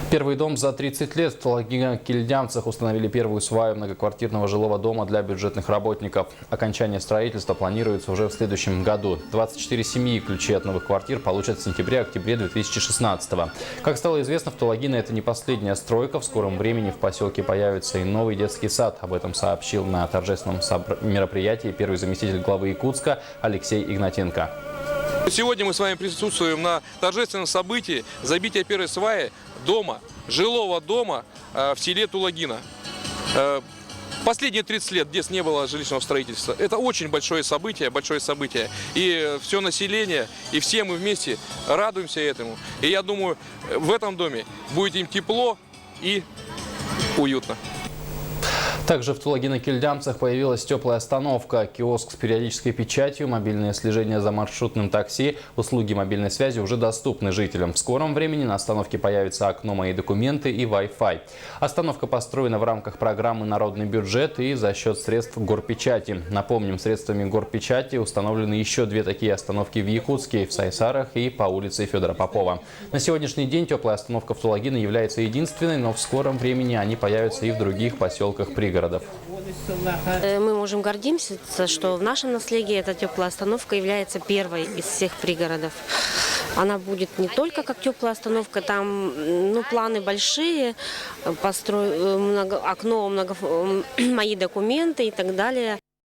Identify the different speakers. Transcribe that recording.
Speaker 1: Первый дом за 30 лет. В Талагина-Кильдямцах установили первую сваю многоквартирного жилого дома для бюджетных работников. Окончание строительства планируется уже в следующем году. 24 семьи ключи от новых квартир получат в сентябре-октябре 2016 года. Как стало известно, в Талагино это не последняя стройка. В скором времени в поселке появится и новый детский сад. Об этом сообщил на торжественном мероприятии первый заместитель главы Якутска Алексей Игнатенко.
Speaker 2: Сегодня мы с вами присутствуем на торжественном событии забития первой сваи дома, жилого дома в селе Тулагина. Последние 30 лет здесь не было жилищного строительства. Это очень большое событие. И все население, и все мы вместе радуемся этому. И я думаю, в этом доме будет им тепло и уютно.
Speaker 1: Также в Талагино-Кильдямцах появилась теплая остановка, киоск с периодической печатью, мобильное слежение за маршрутным такси, услуги мобильной связи уже доступны жителям. В скором времени на остановке появится окно «Мои документы» и Wi-Fi. Остановка построена в рамках программы «Народный бюджет» и за счет средств горпечати. Напомним, средствами горпечати установлены еще две такие остановки в Якутске, в Сайсарах и по улице Федора Попова. На сегодняшний день теплая остановка в Талагино является единственной, но в скором времени они появятся и в других поселках пригородов.
Speaker 3: Мы можем гордиться, что в нашем наследии эта теплая остановка является первой из всех пригородов. Она будет не только как теплая остановка, там планы большие, окно, мои документы и так далее.